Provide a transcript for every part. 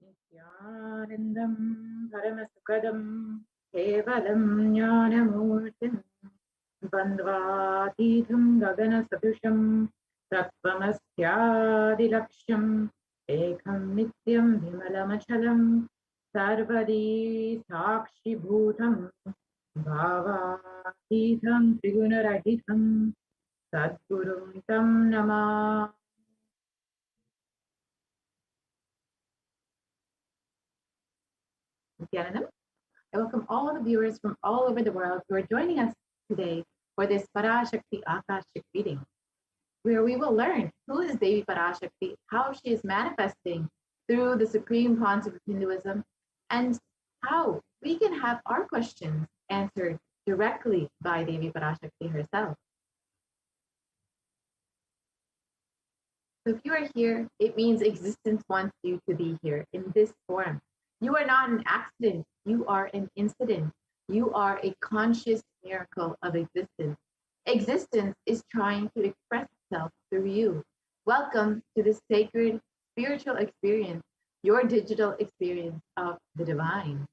Nithyanandam Paramashivoham Kevalam Jnanamurtim Bandvatitham Gaganasadusham Tattvamastyadilaksham Ekam Nityam Vimalamachalam Sarvadi Sakshi Bhutam Bhavatitham Trigunarahitam Sadgurum Tam Namah. Nithyanandam. I welcome all the viewers from all over the world who are joining us today for this Parashakti Akashic reading, where we will learn who is Devi Parashakti, how she is manifesting through the supreme concept of Hinduism, and how we can have our questions answered directly by Devi Parashakti herself. So if you are here, it means existence wants you to be here in this form. You are not an accident. You are an incident. You are a conscious miracle of existence. Existence is trying to express itself through you. Welcome to this sacred spiritual experience, your digital experience of the divine.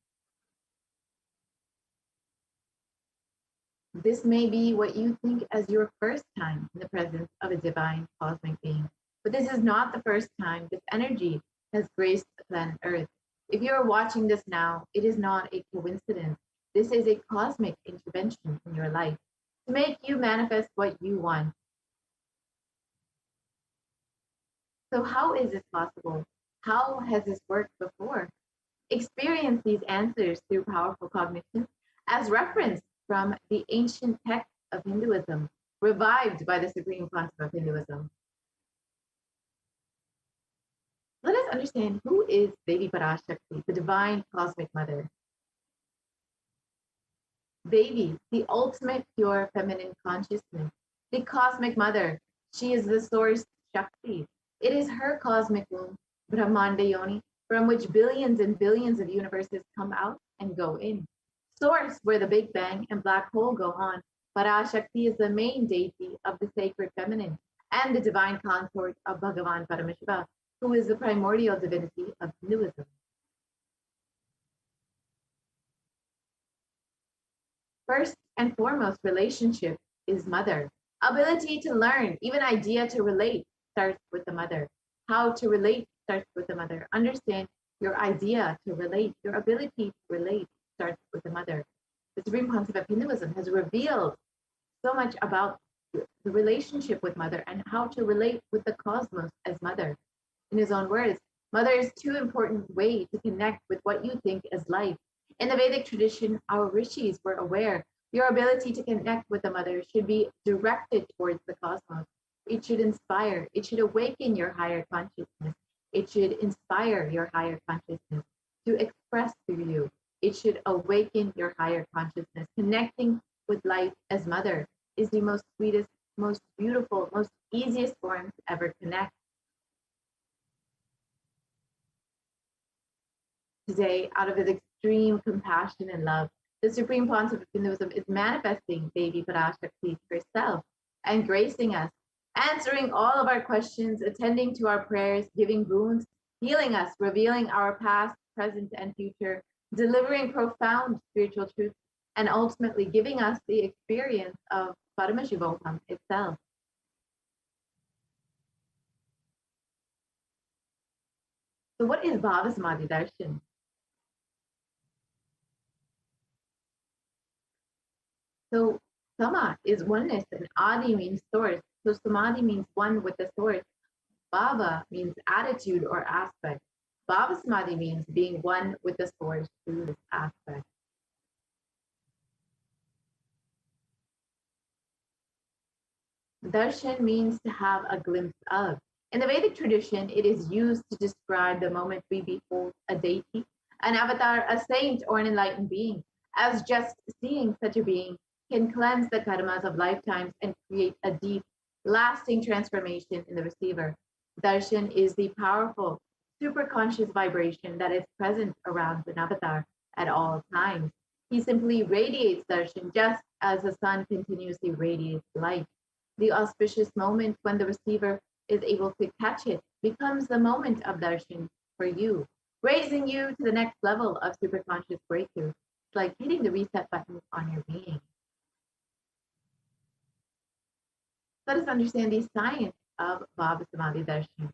This may be what you think as your first time in the presence of a divine cosmic being. But this is not the first time this energy has graced the planet Earth. If you are watching this now, it is not a coincidence. This is a cosmic intervention in your life to make you manifest what you want. So how is this possible? How has this worked before? Experience these answers through powerful cognition as referenced from the ancient texts of Hinduism, revived by the supreme concept of Hinduism. Let us understand who is Devi Parashakti, the divine cosmic mother. Devi, the ultimate pure feminine consciousness, the cosmic mother. She is the source Shakti. It is her cosmic womb, Brahmanda Yoni, from which billions and billions of universes come out and go in. Source where the Big Bang and black hole go on. Parashakti is the main deity of the sacred feminine and the divine consort of Bhagavan Paramashiva, who is the primordial divinity of Hinduism. First and foremost, relationship is mother. Ability to learn, even idea to relate, starts with the mother. How to relate starts with the mother. Understand your idea to relate, your ability to relate starts with the mother. The supreme concept of Hinduism has revealed so much about the relationship with mother and how to relate with the cosmos as mother. In his own words, mother is too important way to connect with what you think as life. In the Vedic tradition, our rishis were aware your ability to connect with the mother should be directed towards the cosmos. It should inspire, it should awaken your higher consciousness. It should inspire your higher consciousness to express through you. It should awaken your higher consciousness. Connecting with life as mother is the most sweetest, most beautiful, most easiest form to ever connect. Today, out of his extreme compassion and love, the supreme concept of Hinduism is manifesting Devi Parashakti herself and gracing us, answering all of our questions, attending to our prayers, giving boons, healing us, revealing our past, present, and future, delivering profound spiritual truths, and ultimately giving us the experience of Paramashivoham itself. So what is Bhava Samadhi Darshan? So Sama is oneness and Adi means source. So Samadhi means one with the source. Bhava means attitude or aspect. Bhava Samadhi means being one with the source through this aspect. Darshan means to have a glimpse of. In the Vedic tradition, it is used to describe the moment we behold a deity, an avatar, a saint, or an enlightened being, as just seeing such a being can cleanse the karmas of lifetimes and create a deep, lasting transformation in the receiver. Darshan is the powerful, superconscious vibration that is present around an avatar at all times. He simply radiates darshan just as the sun continuously radiates light. The auspicious moment when the receiver is able to catch it becomes the moment of darshan for you. raising you to the next level of superconscious breakthrough. It's like hitting the reset button on your being. Let us understand the science of Bhava Samadhi Darshan.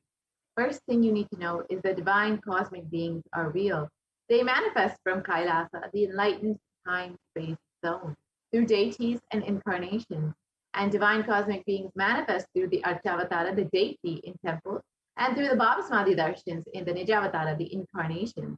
First thing you need to know is that divine cosmic beings are real. They manifest from Kailasa, the enlightened time-space zone, through deities and incarnations. And divine cosmic beings manifest through the Archavatara, the deity in temples, and through the Bhava Samadhi Darshans in the Nijavatara, the incarnations.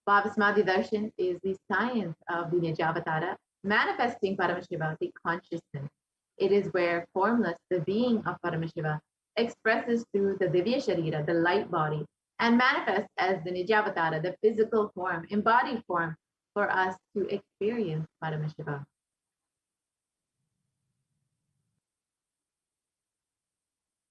Bhava Samadhi Darshan is the science of the Nijavatara, manifesting Paramashiva, the consciousness. It is where formless, the being of Paramashiva, expresses through the Divya Sharira, the light body, and manifests as the Nijavatara, the physical form, embodied form, for us to experience Paramashiva.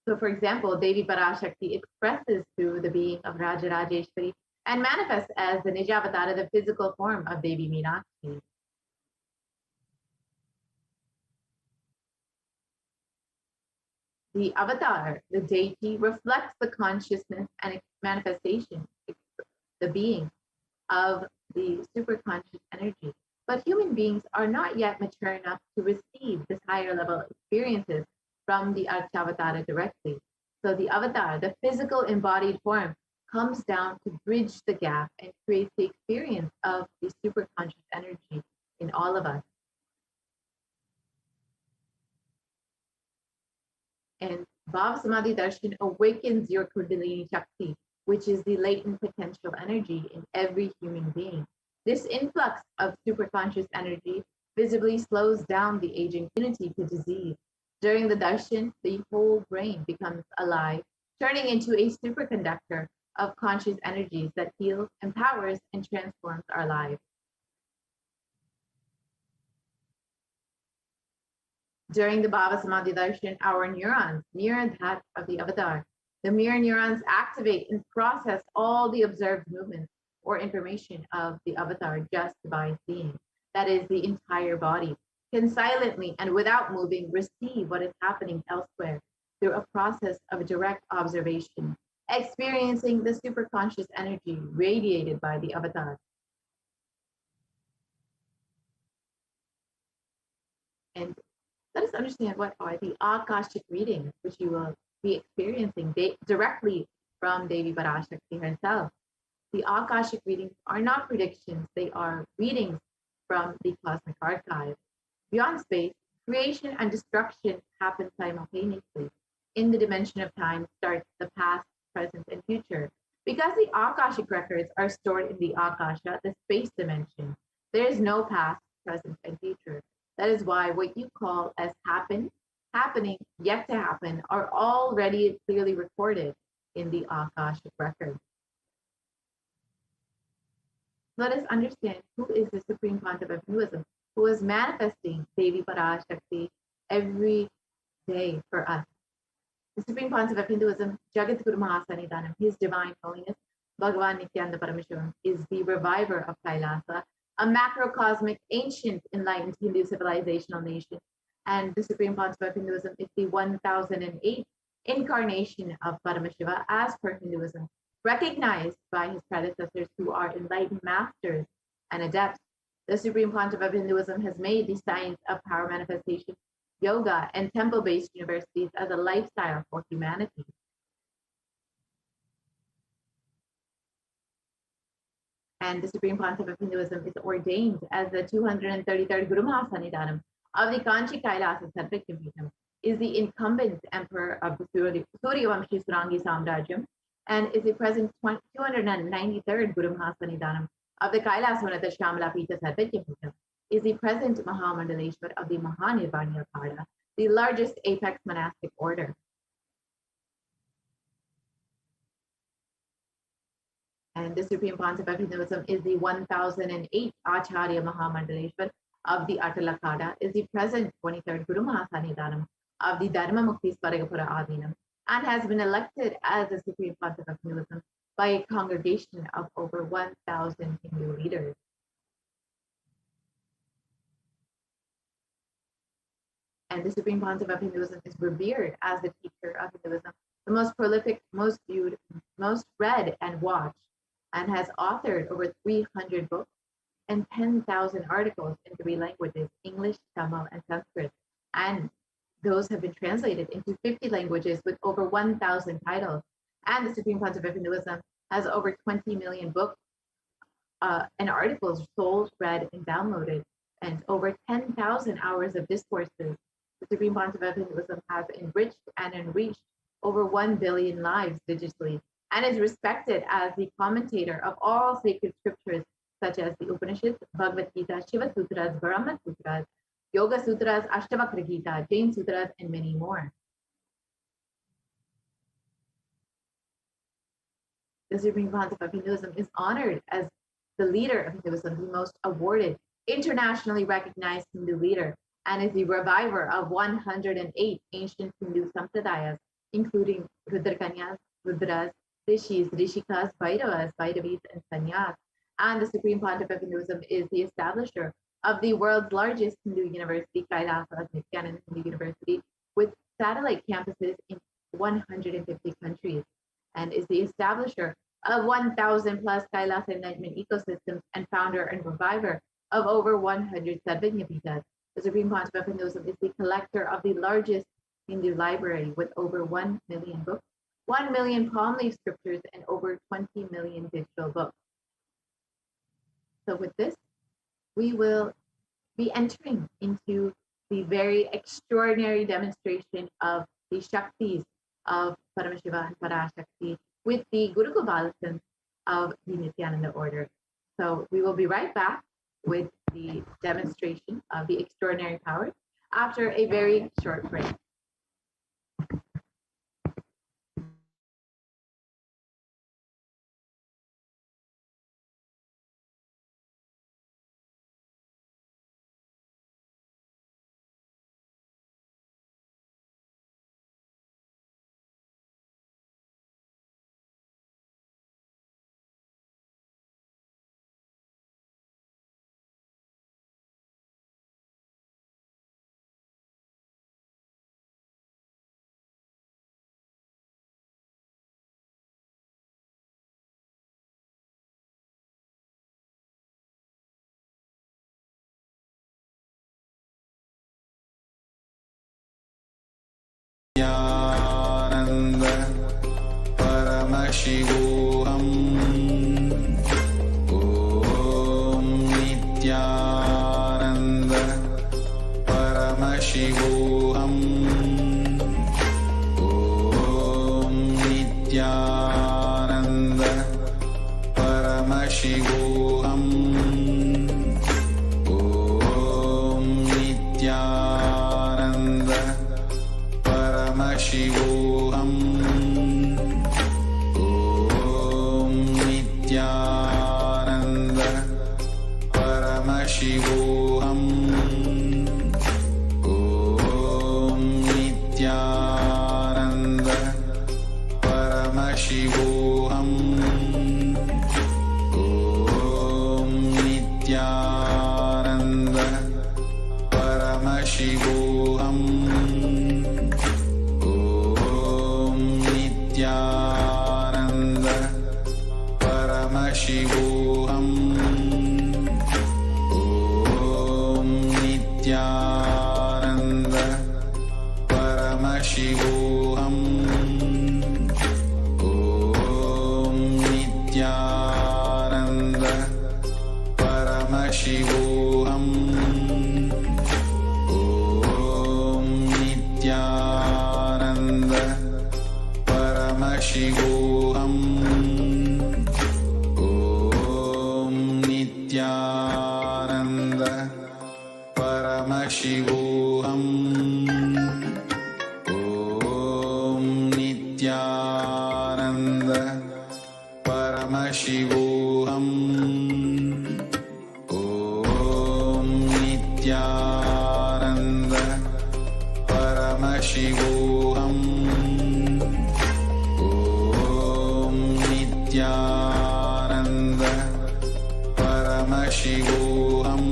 So, for example, Devi Parashakti expresses through the being of Rajarajeshwari and manifests as the Nijavatara, the physical form of Devi Meenakshi. The avatar, the deity, reflects the consciousness and manifestation, the being of the superconscious energy. But human beings are not yet mature enough to receive this higher level experiences from the Archavatara directly. So the avatar, the physical embodied form, comes down to bridge the gap and create the experience of the superconscious energy in all of us. And Bhava Samadhi Darshan awakens your Kundalini Shakti, which is the latent potential energy in every human being. This influx of superconscious energy visibly slows down the aging immunity to disease. During the darshan, the whole brain becomes alive, turning into a superconductor of conscious energies that heals, empowers, and transforms our lives. During the Bhava Samadhi Darshan, our neurons mirror that of the avatar. The mirror neurons activate and process all the observed movements or information of the avatar just by seeing. That is, the entire body can silently and without moving receive what is happening elsewhere through a process of direct observation, experiencing the superconscious energy radiated by the avatar. And let us understand what are the Akashic readings, which you will be experiencing directly from Devi Parashakti herself. The Akashic readings are not predictions, they are readings from the cosmic archive. Beyond space, creation and destruction happen simultaneously. In the dimension of time starts the past, present, and future. Because the Akashic records are stored in the Akasha, the space dimension, there is no past, present, and future. That is why what you call as happening, yet to happen, are already clearly recorded in the Akashic record. Let us understand who is the Supreme Pontiff of Hinduism, who is manifesting Devi Parashakti every day for us. The Supreme Pontiff of Hinduism, Jagat Guru Mahasanidanam, His Divine Holiness, Bhagavan Nithyananda Paramashivam, is the reviver of Kailasa, a macrocosmic, ancient, enlightened Hindu civilizational nation. And the Supreme Pontiff of Hinduism is the 1008th incarnation of Paramashiva as per Hinduism, recognized by his predecessors who are enlightened masters and adepts. The Supreme Pontiff of Hinduism has made the science of power manifestation, yoga, and temple-based universities as a lifestyle for humanity. And the Supreme Pontiff of Hinduism is ordained as the 233rd Guru Mahasanidanam of the Kanchi Kailasa Sarvajyapitham, is the incumbent emperor of the Suryavamshi Surangi Samrajyam, and is the present 293rd Guru Mahasanidanam of the Kailasvanata Shamala Pita Sarvajyapitham, is the present Mahamandaleshwar of the Mahanirvaniya Pada, the largest apex monastic order. And the Supreme Pontiff of Hinduism is the 1008th Acharya Mahamandaleshwar of the Atalakada, is the present 23rd Guru Mahasanidanam of the Dharma Mukti Swaragapura Adinam, and has been elected as the Supreme Pontiff of Hinduism by a congregation of over 1,000 Hindu leaders. And the Supreme Pontiff of Hinduism is revered as the teacher of Hinduism the most prolific, most viewed, most read and watched, and has authored over 300 books and 10,000 articles in 3 languages, English, Tamil, and Sanskrit. And those have been translated into 50 languages with over 1,000 titles. And the Supreme Council of Hinduism has over 20 million books and articles sold, read, and downloaded, and over 10,000 hours of discourses. The Supreme Council of Hinduism has enriched and enriched over 1 billion lives digitally, and is respected as the commentator of all sacred scriptures such as the Upanishads, Bhagavad Gita, Shiva Sutras, Brahma Sutras, Yoga Sutras, Ashtavakra Gita, Jain Sutras, and many more. The Supreme Council of Hinduism is honored as the leader of Hinduism, the most awarded, internationally recognized Hindu leader, and is the reviver of 108 ancient Hindu sampradayas, including Rudrakanyas, Rudras, Rishis, Rishikas, Bhairavas, Bhairavis, and Sanyas. And the Supreme Pontiff of Hinduism is the establisher of the world's largest Hindu university, HDH Nithyananda Hindu University, with satellite campuses in 150 countries, and is the establisher of 1,000 plus Kailas enlightenment ecosystems and founder and reviver of over 100 Sarvajnapitas. The Supreme Pontiff of Hinduism is the collector of the largest Hindu library with over 1 million books, 1 million palm leaf scriptures, and over 20 million digital books. So with this, we will be entering into the very extraordinary demonstration of the Shaktis of Paramashiva and Parashakti with the Guru Gopalasan of the Nithyananda order. So we will be right back with the demonstration of the extraordinary powers after a very short break. Nithyananda Paramashivoham. Om Nithyananda Paramashivoham. Om Nithyananda Paramashivoham. Om Nithyananda Paramashivoham. Om Nithyananda Paramashivoham. Om Nithyananda Paramashivoham. Om Nithyananda Paramashivoham. Nithyananda Paramashivoham. Om Nithyananda Paramashivoham. Om Nithyananda Paramashivoham. Om Nithyananda Paramashivoham. Om Nithyananda Paramashivoham. Om Nithyananda Paramashivoham. Om Nithyananda Paramashivoham. Om Nithyananda Paramashivoham.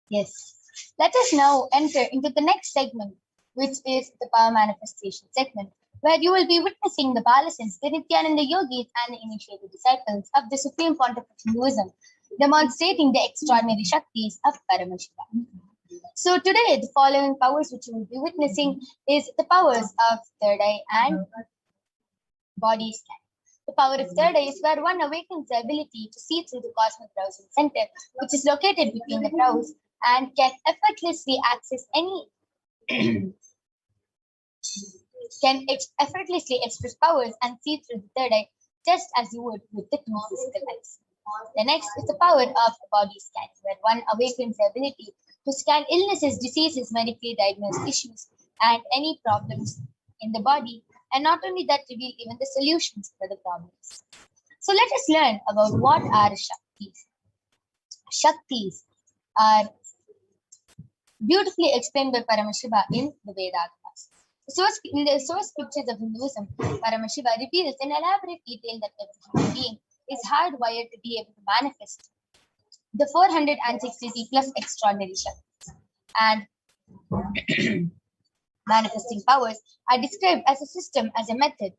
Yes. Let us now enter into the next segment, which is the power manifestation segment, where you will be witnessing the Balasins, the Nithyananda yogis, and the initiated disciples of the Supreme Pontiff of Hinduism, demonstrating the extraordinary Shaktis of Paramashiva. So today, the following powers which you will be witnessing is the powers of third eye and body scan. The power of third eye is where one awakens the ability to see through the cosmic browsing center, which is located between the brows, and can effortlessly access any effortlessly express powers and see through the third eye just as you would with the two physical eyes. The next is the power of body scan, where one awakens the ability to scan illnesses, diseases, medically diagnosed issues, and any problems in the body, and not only that, reveal even the solutions for the problems. So let us learn about what are Shaktis. Shaktis are beautifully explained by Paramashiva in the Vedas. In the source scriptures of Hinduism, Paramashiva reveals in elaborate detail that every human being is hardwired to be able to manifest the 460 plus extraordinary Shaktis. And manifesting powers are described as a system, as a method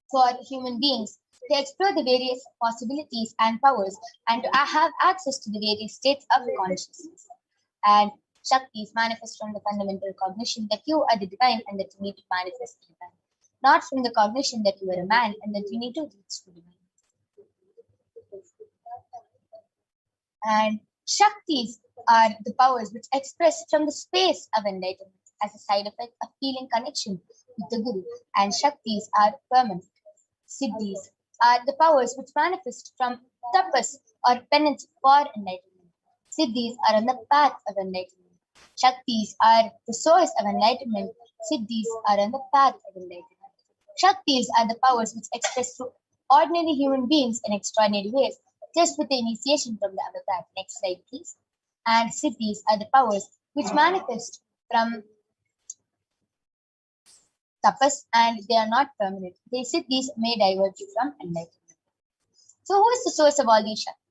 for human beings to explore the various possibilities and powers and to have access to the various states of consciousness. And Shaktis manifest from the fundamental cognition that you are the divine and that you need to manifest the divine, not from the cognition that you are a man and that you need to reach the divine. And Shaktis are the powers which express from the space of enlightenment as a side effect of feeling connection with the Guru, and Shaktis are permanent. Siddhis are the powers which manifest from tapas or penance for enlightenment. Siddhis are on the path of enlightenment. Shaktis are the source of enlightenment. Siddhis are on the path of enlightenment. Shaktis are the powers which express through ordinary human beings in extraordinary ways, just with the initiation from the avatar. Next slide, please. And Siddhis are the powers which manifest from tapas and they are not permanent. The Siddhis may divert you from enlightenment. So, who is the source of all these Shaktis?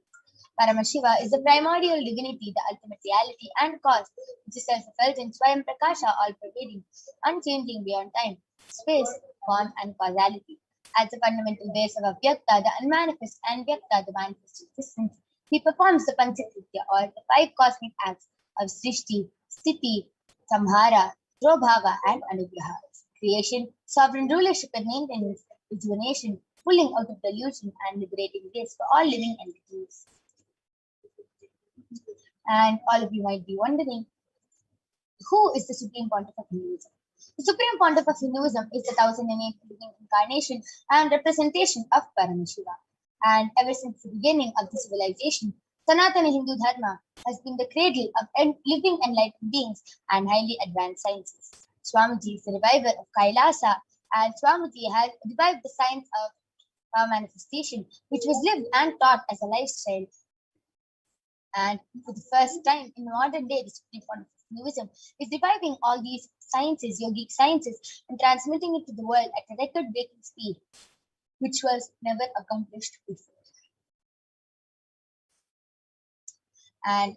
Paramashiva is the primordial divinity, the ultimate reality and cause, which is self-effulgent, Swayam Prakasha, all-pervading, unchanging beyond time, space, form, and causality. As the fundamental base of Avyakta, the unmanifest, and Vyakta, the manifest existence, he performs the Panchakritya, or the five cosmic acts of Srishti, Sthiti, Samhara, Drobhava, and Anugraha. Creation, sovereign rulership and maintenance, rejuvenation, pulling out of delusion, and liberating bliss for all living entities. And all of you might be wondering, who is the Supreme Pontiff of Hinduism? The Supreme Pontiff of Hinduism is the 1008th living incarnation and representation of Paramashiva. And ever since the beginning of the civilization, Sanatana Hindu Dharma has been the cradle of living enlightened beings and highly advanced sciences. Swamiji is the reviver of Kailasa, and Swamiji has revived the science of power manifestation, which was lived and taught as a lifestyle. And for the first time in modern day, the Supreme Pontiff of Hinduism is reviving all these sciences, yogic sciences, and transmitting it to the world at a record-breaking speed, which was never accomplished before. And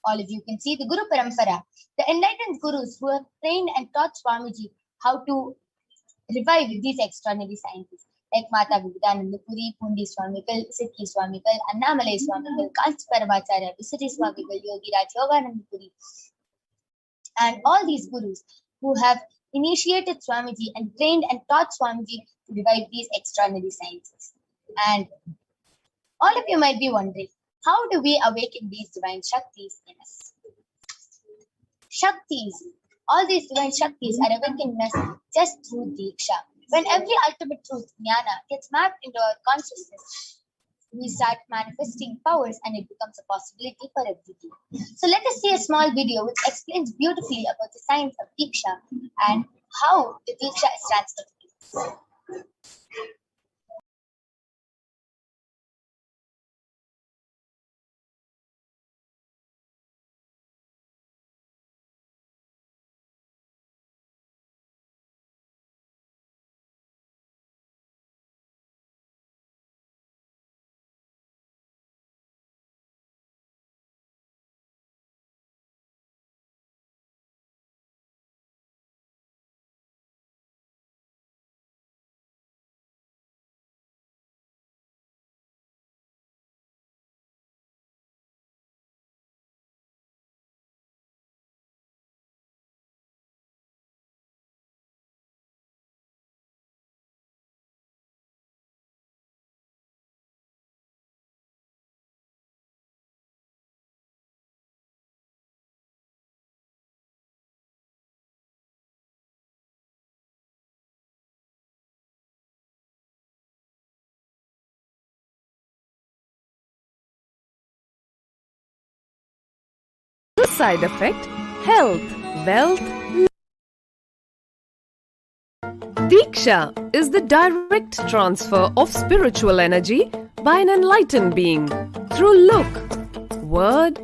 all of you can see the Guru Parampara, the enlightened gurus who have trained and taught Swamiji how to revive these extraordinary sciences, like Mata Vivekananda Puri, Pundi Swamikal, Siddhi Swamikal, Annamalai Swamikal, Kanchi Paramacharya, Visiti Swamikal, Yogi Raj Yogananda Puri, and all these gurus who have initiated Swamiji and trained and taught Swamiji to revive these extraordinary sciences. And all of you might be wondering, how do we awaken these divine Shaktis in us? Shaktis, all these divine Shaktis are awakened in us just through Diksha. When every ultimate truth, Jnana, gets mapped into our consciousness, we start manifesting powers and it becomes a possibility for everything. So let us see a small video which explains beautifully about the science of Diksha and how the Diksha is transmitted. a side effect, health, wealth. Diksha is the direct transfer of spiritual energy by an enlightened being through look, word,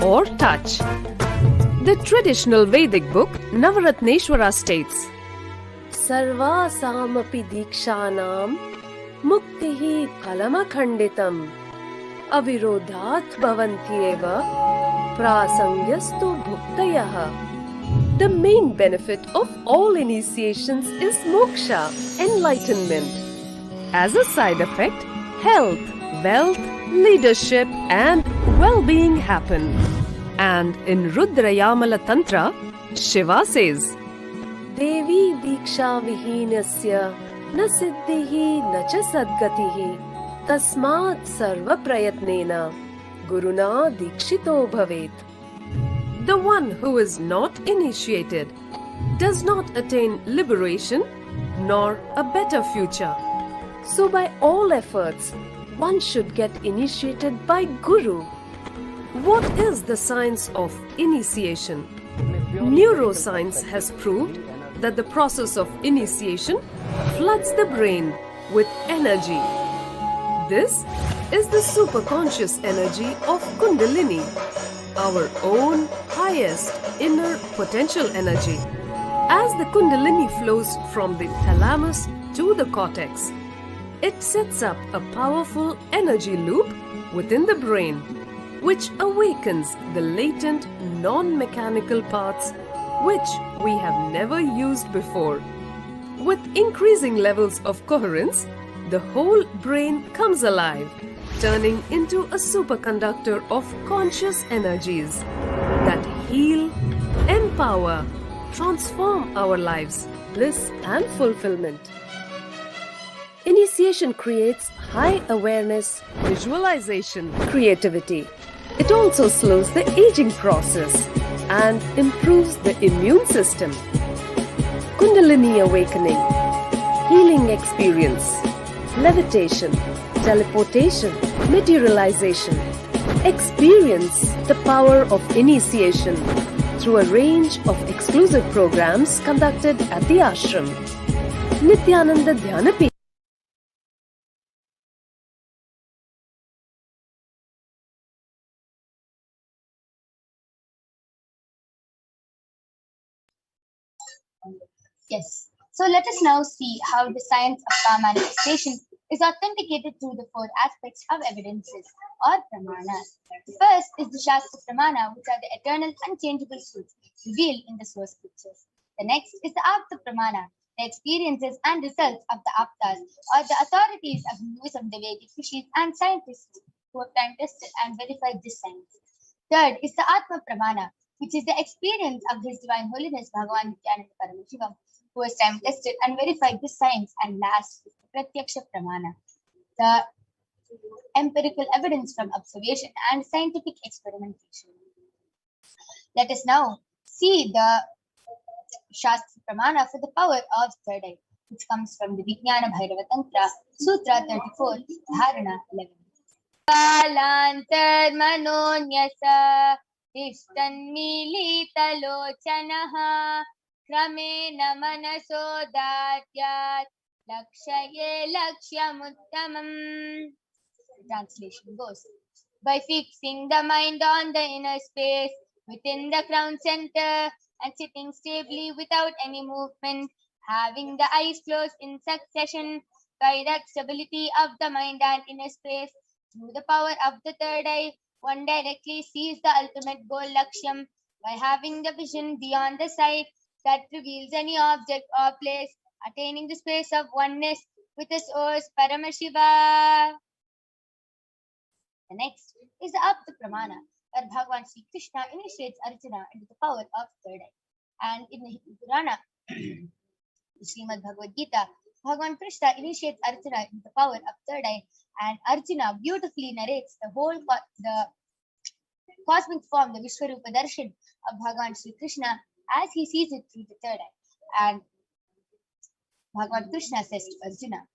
or touch. The traditional Vedic book Navaratneshwara states, Sarvasamapi dikshanam muktihi phalamakhanditam avirodhat bhavantyeva prasangyastu bhuktayaha. The main benefit of all initiations is moksha, enlightenment. As a side effect, health, wealth, leadership and well-being happen. And in Rudrayamala Tantra, Shiva says, Devi diksha vihinasya na siddhihi na cha sadgatihi tasmat sarva prayatnena guruna dikshito bhavet. The one who is not initiated does not attain liberation nor a better future. So by all efforts, one should get initiated by Guru. What is the science of initiation? Neuroscience has proved that the process of initiation floods the brain with energy. This is the superconscious energy of Kundalini, our own highest inner potential energy. As the Kundalini flows from the thalamus to the cortex, it sets up a powerful energy loop within the brain, which awakens the latent non-mechanical parts which we have never used before. With increasing levels of coherence, the whole brain comes alive, turning into a superconductor of conscious energies that heal, empower, transform our lives, bliss and fulfillment. Initiation creates high awareness, visualization, creativity. It also slows the aging process and improves the immune system. Kundalini awakening, healing experience, levitation, teleportation, materialization. Experience the power of initiation through a range of exclusive programs conducted at the ashram. Nithyananda Paramashivam. Yes. So let us now see how the science of power manifestation is authenticated through the four aspects of evidences or pramanas. The first is the Shastra Pramana, which are the eternal unchangeable truths revealed in the source scriptures. The next is the Apta Pramana, the experiences and results of the Aptas or the authorities of Hinduism, the Vedic rishis and scientists who have time tested and verified this science. Third is the Atma Pramana, which is the experience of His Divine Holiness Bhagavan Nithyananda Paramashivam, who has time tested and verified this science. And last is the Pratyaksha Pramana, the empirical evidence from observation and scientific experimentation. Let us now see the Shastra Pramana for the power of third eye, which comes from the Vijnana Bhairava Tantra, Sutra 34, Dharana 11. Kalantar manonyasa Ishtanmilitalochanaha Kramena manasodatyat Lakshaye lakshyamuttamam. Translation goes, by fixing the mind on the inner space within the crown center and sitting stably without any movement, having the eyes closed in succession, direct stability of the mind and inner space through the power of the third eye, one directly sees the ultimate goal lakshyam by having the vision beyond the sight that reveals any object or place, attaining the space of oneness with the source Paramashiva. The next is the Apta Pramana, where Bhagavan Sri Krishna initiates Arjuna into the power of third eye. And in the Hindu Purana, Srimad Bhagavad Gita, Bhagavan Krishna initiates Arjuna into the power of third eye, and Arjuna beautifully narrates the whole the cosmic form, the Vishwarupa Darshan of Bhagavan Sri Krishna as he sees it through the third eye. And Bhagavan Krishna says to Arjuna,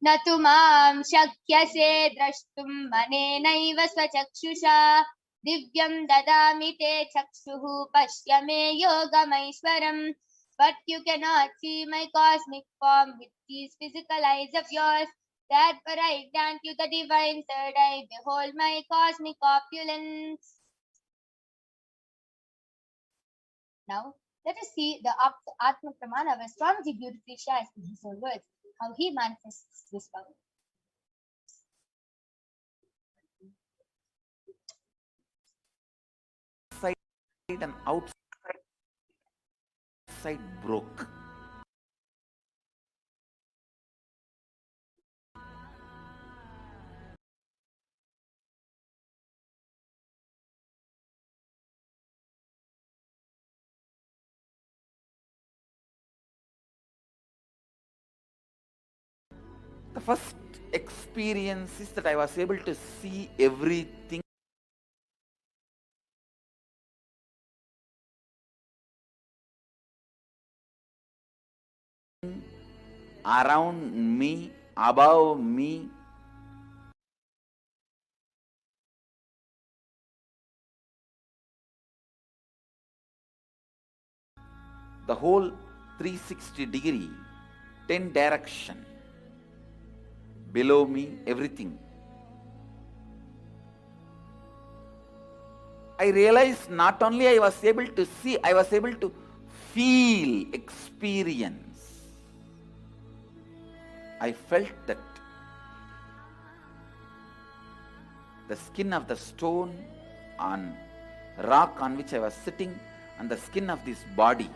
Natumam shakyase drashtum manenaiva swachakshusha Divyam dadami te chakshuhu pashya me yogamaishwaram. But you cannot see my cosmic form with these physical eyes of yours. Therefore I grant you the divine third eye. Behold my cosmic opulence. Now, let us see the Atma Pramana where Swamiji beautifully shares in his own words how he manifests this power. Inside and outside broke. The first experience is that I was able to see everything around me, above me. The whole 360-degree, 10 direction, below me, everything. I realized not only I was able to see, I was able to feel, experience. I felt that the skin of the stone on rock on which I was sitting and the skin of this body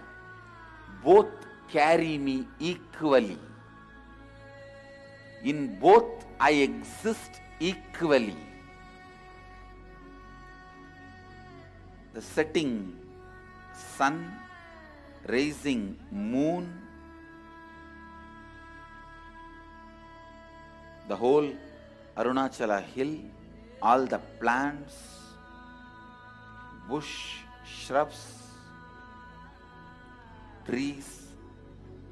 both carry me equally. In both I exist equally. The setting sun, rising moon, the whole Arunachala hill, all the plants, bush, shrubs, trees,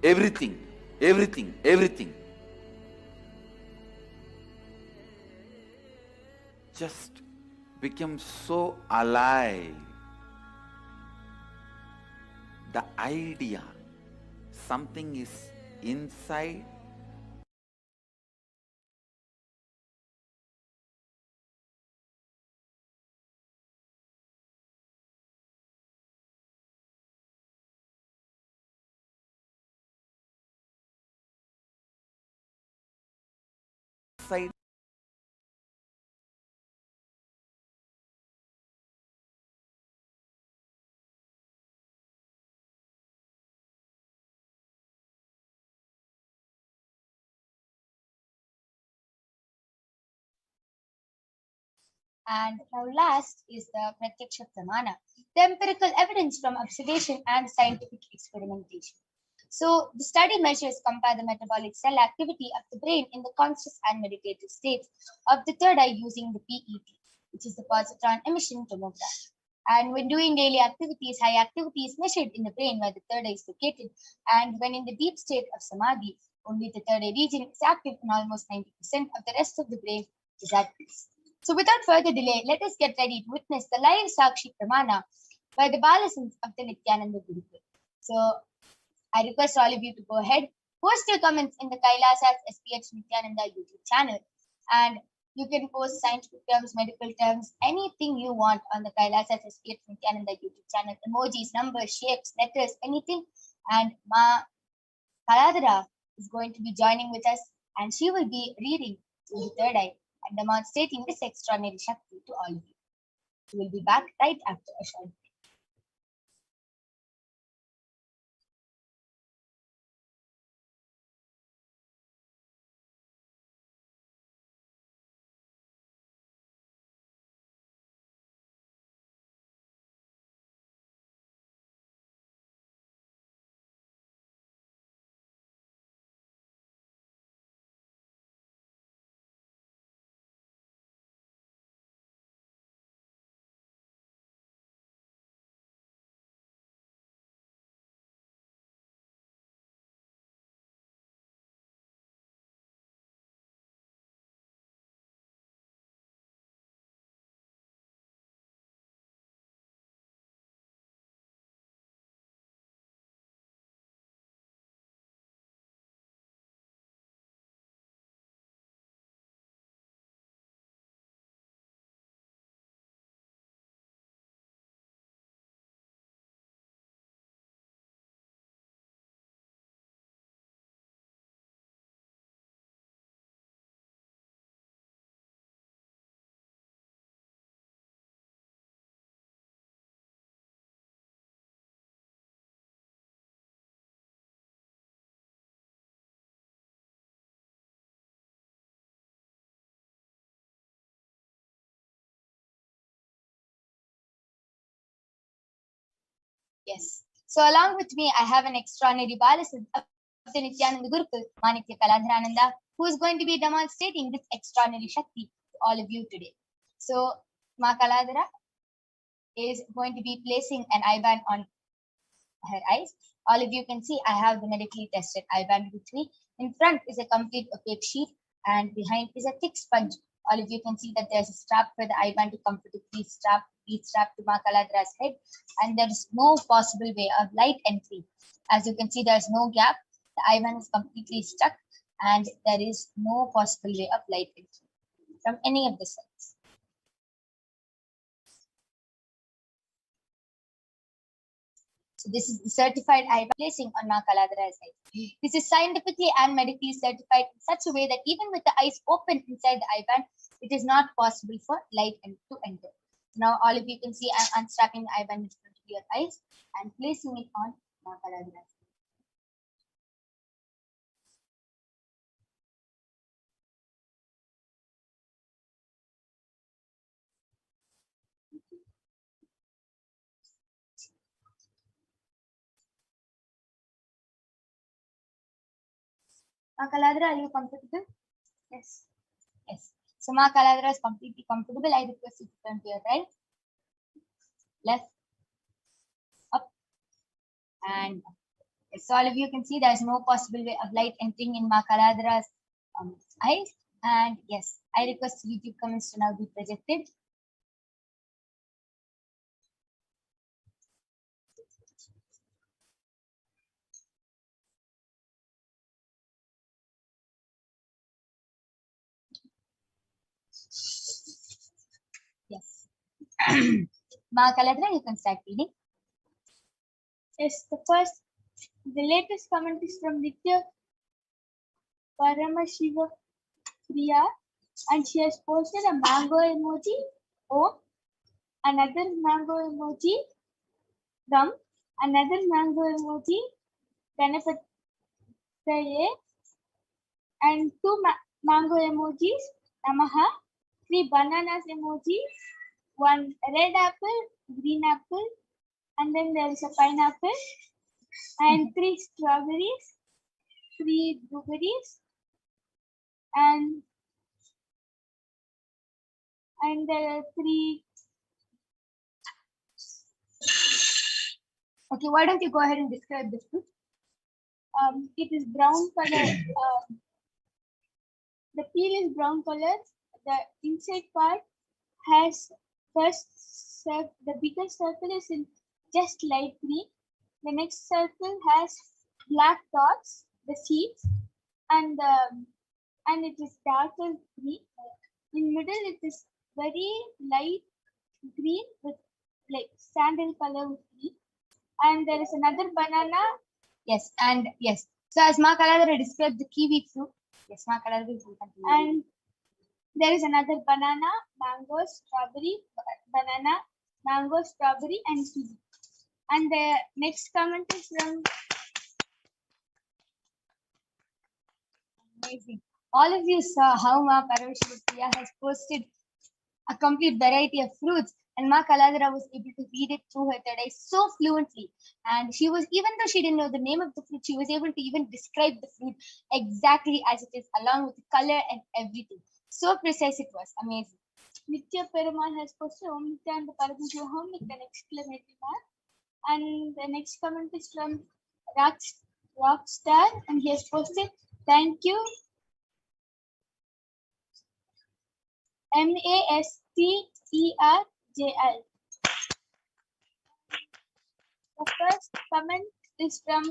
everything, everything, everything. Just became so alive. The idea, something is inside, inside. And now last is the Pratyaksha Pramana, the empirical evidence from observation and scientific experimentation. So the study measures compare the metabolic cell activity of the brain in the conscious and meditative states of the third eye using the PET, which is the positron emission tomograph. And when doing daily activities, high activity is measured in the brain where the third eye is located. And when in the deep state of samadhi, only the third eye region is active and almost 90% of the rest of the brain is at peace. So without further delay, let us get ready to witness the live Sakshi Pramana by the Balasons of the Nithyananda Gurukul. So I request all of you to go ahead, post your comments in the Kailasa's HDH Nithyananda YouTube channel, and you can post scientific terms, medical terms, anything you want on the Kailasa's HDH Nithyananda YouTube channel, emojis, numbers, shapes, letters, anything. And Ma Kaladara is going to be joining with us, and she will be reading to the third eye and demonstrating this extraordinary Shakti to all of you. We will be back right after a short break. Yes. So along with me, I have an extraordinary Balasid of the Nithyananda Gurukul, Manitya Kaladharananda, who is going to be demonstrating this extraordinary Shakti to all of you today. So Ma Kaladhara is going to be placing an eye band on her eyes. All of you can see I have the medically tested eye band with me. In front is a complete opaque sheet and behind is a thick sponge. All of you can see that there's a strap for the eye band to comfortably be strapped to Ma Kaladhara's head, and there is no possible way of light entry. As you can see, there's no gap. The eye band is completely stuck and there is no possible way of light entry from any of the sides. So this is the certified eye placing on Ma Kaladhara's eye. This is scientifically and medically certified in such a way that even with the eyes open inside the eye band, it is not possible for light to enter. Now all of you can see I'm unstrapping the eye band in front of your eyes and placing it on Ma Kaladhara's eye. Ma Kaladhara, are you comfortable? Yes. Yes. So Ma Kaladhara is completely comfortable. I request you to turn to your right, left, up, and up. Yes, so all of you can see there is no possible way of light entering in Ma Kaladhara's eyes. And yes, I request YouTube comments to now be projected. Yes. Ma Kaladhara, you can start reading. Yes, the latest comment is from Nithya Paramashivoham, and she has posted a mango emoji, another mango emoji, thumb, another mango emoji, Ganapataye, and two mango emojis, Namaha, 3 bananas emoji, 1 red apple, green apple, and then there is a pineapple, and 3 strawberries, 3 blueberries, and there are 3. Okay, why don't you go ahead and describe this fruit? It is brown color. The peel is brown color. The inside part has the biggest circle is in just light green. The next circle has black dots, the seeds, and it is darker green. In middle, it is very light green with like sandal color with green. And there is another banana. Yes, and yes. So as Ma Kaladhara described the kiwi fruit. Yes, Ma Kaladhara will continue. And there is another banana, mango, strawberry, banana, mango, strawberry, and kiwi. And the next comment is from amazing. All of you saw how Ma Parashakti has posted a complete variety of fruits, and Ma Kaladhara was able to read it through her third eye so fluently. And she was, even though she didn't know the name of the fruit, she was able to even describe the fruit exactly as it is, along with the color and everything. So precise it was. Amazing. Nitya Perumal has posted Om Nithyananda Paramashivam with an exclamation mark. And the next comment is from Rockstar, and he has posted, thank you, MASTERJL. The first comment is from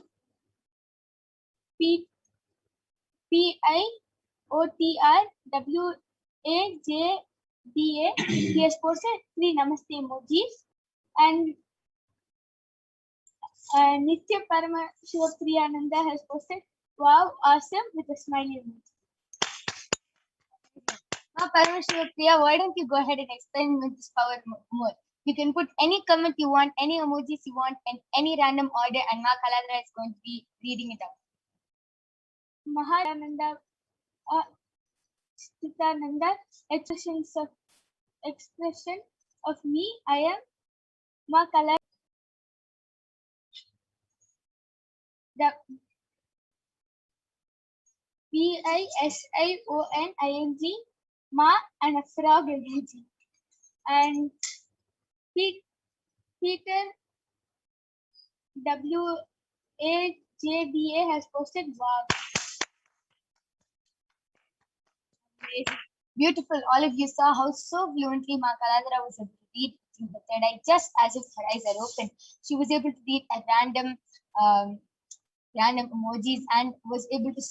PIOTRWAJDA. He has posted 3 namaste emojis, and Nitya Paramashivoham has posted wow, awesome with a smiley emoji. Now, Paramashivoham, why don't you go ahead and explain with this power more? You can put any comment you want, any emojis you want, and any random order, and Ma Kaladhara is going to be reading it out. Mahayananda Stitananda, expression of me, I am Ma Kaladhara. The Pisioning, Ma, and a frog emoji. And Peter WAJBA has posted, wow, amazing. Beautiful. All of you saw how so fluently Ma Kaladara was able to read through the third eye, just as if her eyes are open. She was able to read at random emojis and was able to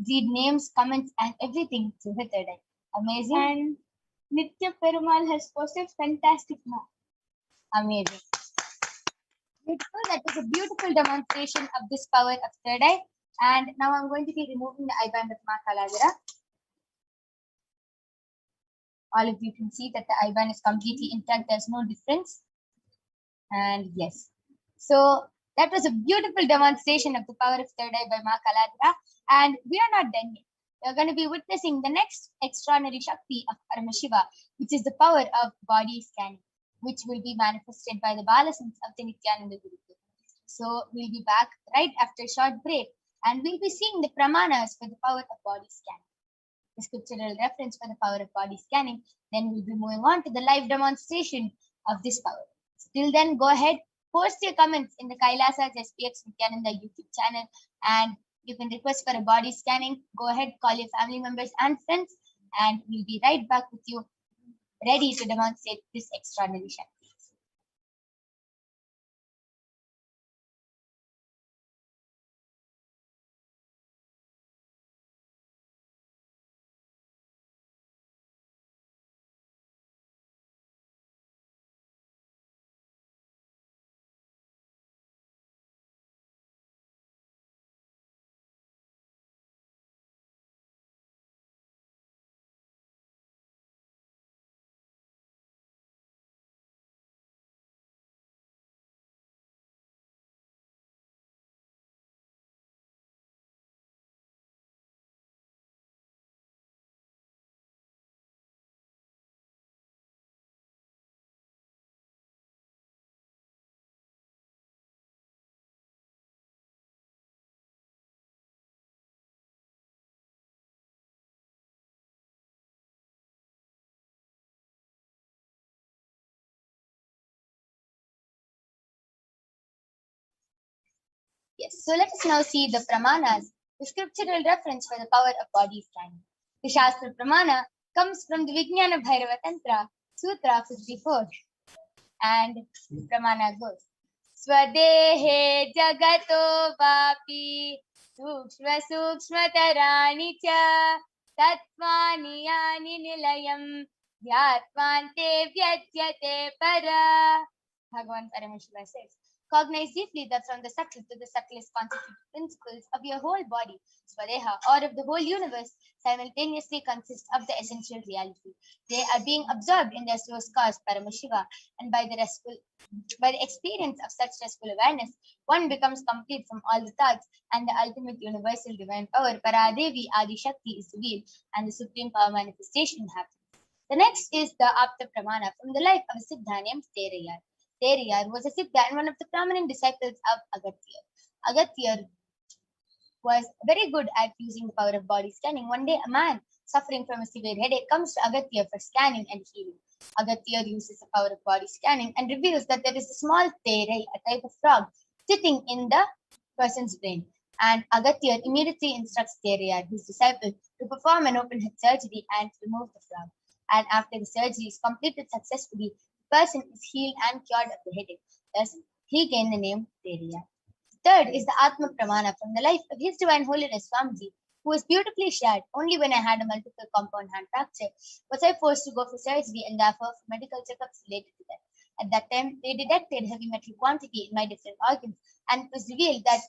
read names, comments, and everything through her third eye. Amazing. And Nitya Perumal has posted fantastic Ma. Amazing. Beautiful. That was a beautiful demonstration of this power of third eye. And now I'm going to be removing the eye band of Ma Kaladara. All of you can see that the eye band is completely intact. There's no difference. And yes. So that was a beautiful demonstration of the power of third eye by Ma Kaladara. And we are not done yet. We're going to be witnessing the next extraordinary Shakti of Paramashiva, which is the power of body scanning, which will be manifested by the Balasons of the Nithyananda Gurukul. So we'll be back right after a short break, and we'll be seeing the pramanas for the power of body scanning, the scriptural reference for the power of body scanning. Then we'll be moving on to the live demonstration of this power. Till then, go ahead, post your comments in the Kailasa's SPX Nithyananda YouTube channel, and you can request for a body scanning. Go ahead, call your family members and friends, and we'll be right back with you, ready to demonstrate this extraordinary Shakti. Yes, so let us now see the pramanas, the scriptural reference for the power of body scanning. The Shastra Pramana comes from the Vijnana Bhairava Tantra, Sutra 54. And the Pramana goes, Swadehe Jagato Vapi Sukshma Sukshma Tarani Cha Tatvani Yani Nilayam Yatmante Vyajyate Para. Bhagavan Paramashiva says, cognize deeply that from the subtle to the subtlest constituted principles of your whole body, Swadeha, or of the whole universe, simultaneously consist of the essential reality. They are being absorbed in their source cause, Paramashiva, and by the experience of such restful awareness, one becomes complete from all the thoughts, and the ultimate universal divine power, Paradevi Adi Shakti, is revealed, and the supreme power manifestation happens. The next is the Apta Pramana from the life of a Siddha named Terayar. Terayar was a Siddha and one of the prominent disciples of Agatyar. Agatyar was very good at using the power of body scanning. One day, a man suffering from a severe headache comes to Agatyar for scanning and healing. Agatyar uses the power of body scanning and reveals that there is a small terai, a type of frog, sitting in the person's brain. And Agatyar immediately instructs Terayar, his disciple, to perform an open head surgery and remove the frog. And after the surgery is completed successfully, the person is healed and cured of the headache. Thus, he gained the name Terayar. Third is the Atma Pramana from the life of His Divine Holiness Swamiji, who was beautifully shared. Only when I had a multiple compound hand fracture was I forced to go for surgery and therefore for medical checkups related to that. At that time, they detected heavy metal quantity in my different organs, and it was revealed that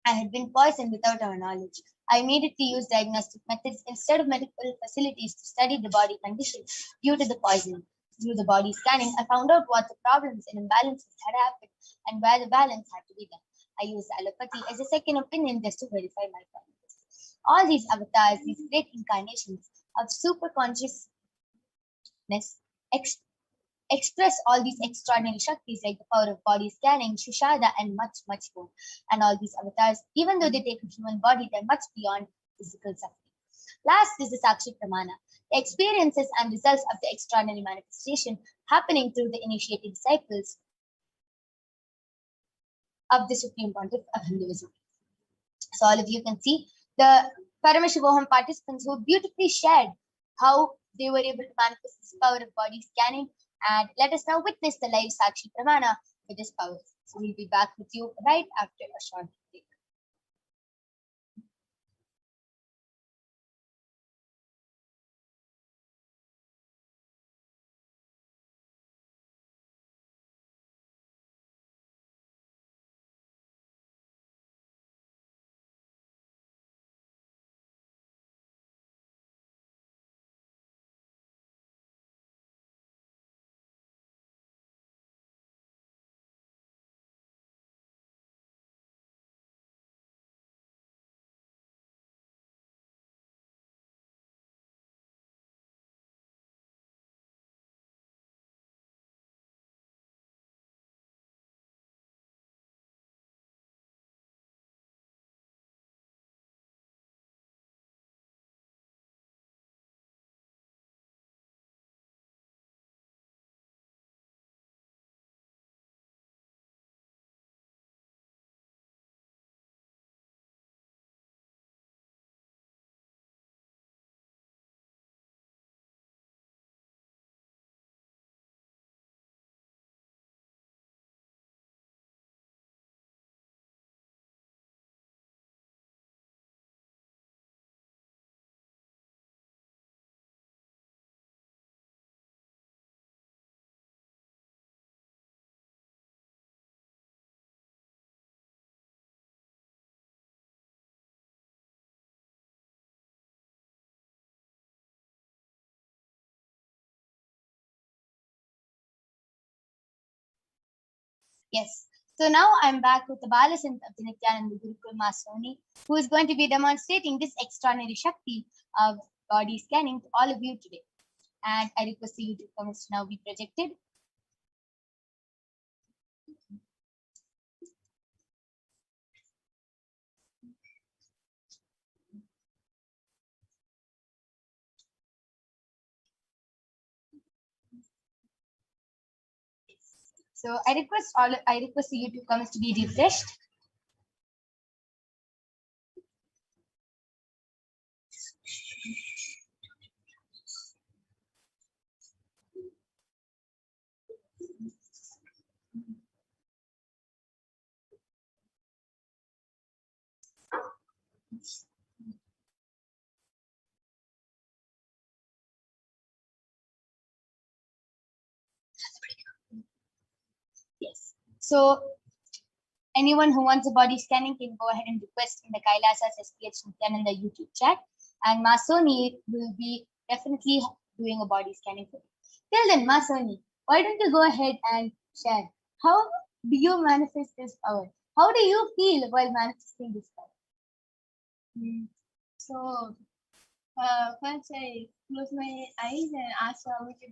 I had been poisoned without our knowledge. I immediately used diagnostic methods instead of medical facilities to study the body condition due to the poisoning. Through the body scanning, I found out what the problems and imbalances had happened and where the balance had to be done. I used allopathy as a second opinion just to verify my findings. All these avatars, these great incarnations of super consciousness, express all these extraordinary Shaktis like the power of body scanning, Shushada, and much, much more. And all these avatars, even though they take a human body, they're much beyond physical suffering. Last is the Sakshi Pramana, the experiences and results of the extraordinary manifestation happening through the initiated disciples of the Supreme Pontiff of Hinduism. So all of you can see the Paramashivoham participants who beautifully shared how they were able to manifest this power of body scanning. And let us now witness the live Sakshi Pramana for this power. So we'll be back with you right after a short break. Yes. So now I'm back with the Balasant of the Nithyananda Gurukul Masoni, who is going to be demonstrating this extraordinary Shakti of body scanning to all of you today. And I request the YouTube comments to now be projected. So I request the YouTube comments to be refreshed. Yes. So anyone who wants a body scanning can go ahead and request in the Kailasa's HDH Nithyananda YouTube chat, and Masoni will be definitely doing a body scanning for you. Till then, Masoni, why don't you go ahead and share how do you manifest this power? How do you feel while manifesting this power? So first I close my eyes and ask Swami to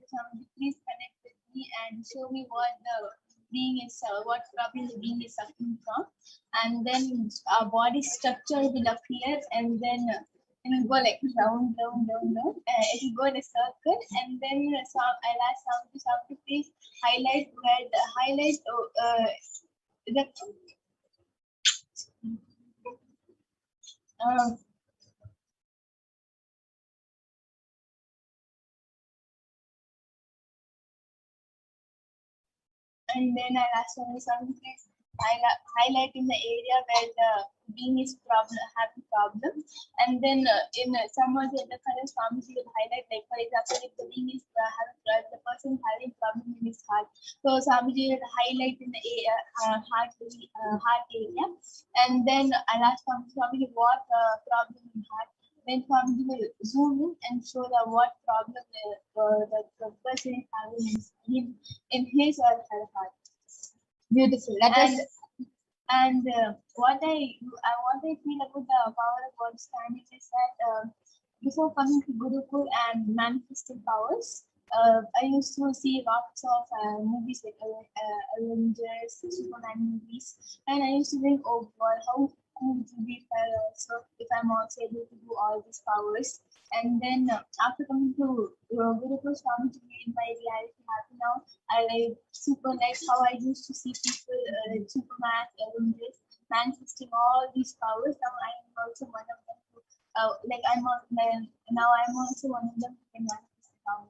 please connect with me and show me what the being is, what problem the being is suffering from, and then our body structure will appear, and then it will go like round. It will go in a circle, and then I'll ask Swami to please highlight where the highlight the and then I'll ask Swami to please highlight in the area where the being is having problems, and then in some of the other colors, Swami will highlight, like for example, if the being is the person having problem in his heart, so Swami will highlight in the heart area, and then I'll ask Swami what problem in heart. Then Swami will zoom in and show what problem the person is having in his or her heart. Beautiful. And what I feel about the power of body scanning is that before coming to Gurukul and manifesting powers, I used to see lots of movies like Avengers, Superman movies, and I used to think, oh God, how cool it would be if I also able to do all these powers. And then after coming to Gurukul Swamiji made my reality happen now. I super like how I used to see people like Superman, Avengers manifesting all these powers. Now I am also one of them. Now I'm also one of them who can manifest the power.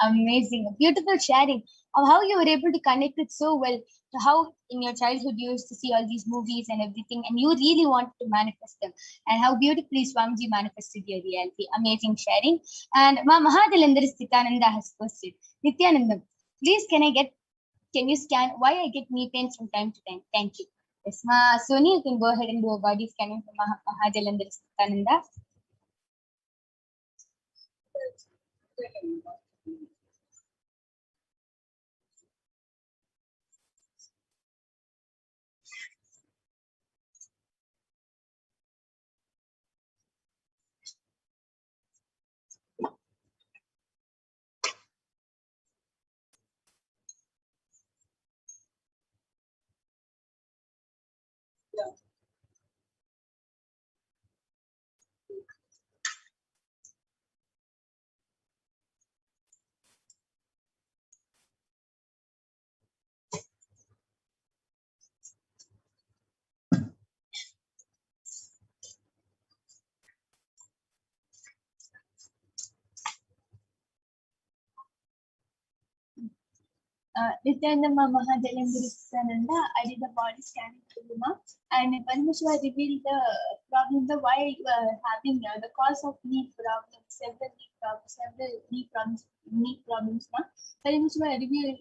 Amazing. A beautiful sharing of how you were able to connect it so well to how in your childhood you used to see all these movies and everything, and you really wanted to manifest them, and how beautifully Swamiji manifested your reality. Amazing sharing. And Ma Mahadalandar Sthitananda has posted, Nithyanandam, please can you scan why I get knee pains from time to time? Thank you. Yes, Ma Soni, you can go ahead and do a body scanning for Mahadalandar Sthitananda. Nithyananda Mahadalandarisananda, I did the body scanning for Luma, and Paramashiva revealed the problem, the why you are having the cause of knee problems, several knee problems. Now, Paramashiva revealed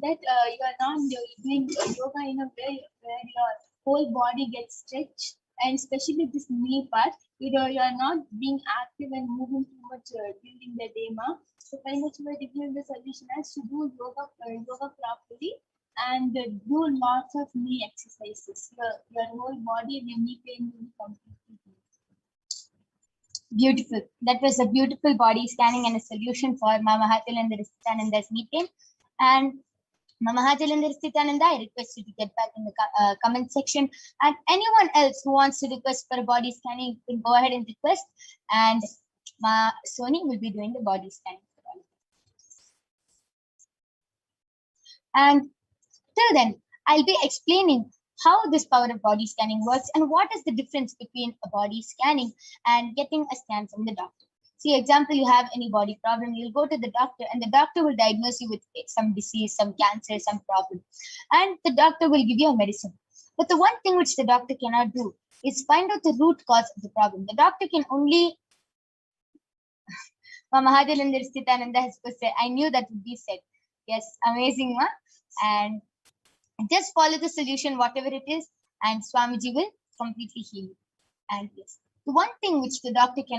that you are not doing yoga in a way where your whole body gets stretched, and especially this knee part, you are not being active and moving too much during the day. So Paramashiva revealed the solution as to do yoga properly and do lots of knee exercises. Your whole body and your knee pain will be completely healed. Beautiful. That was a beautiful body scanning and a solution for Mama Mahadalandar Sthitananda's knee pain. And Mama Mahadalandar Sthitananda, I request you to get back in the comment section. And anyone else who wants to request for a body scanning, you can go ahead and request. And Ma Soni will be doing the body scanning for all of us. And till then, I'll be explaining how this power of body scanning works and what is the difference between a body scanning and getting a scan from the doctor. See, example, you have any body problem, you'll go to the doctor and the doctor will diagnose you with some disease, some cancer, some problem. And the doctor will give you a medicine. But the one thing which the doctor cannot do is find out the root cause of the problem. The doctor can only... Mahadalandar Sthitananda has said, I knew that would be said. Yes, amazing, ma. And just follow the solution, whatever it is, and Swamiji will completely heal you. And yes, the one thing which the doctor cannot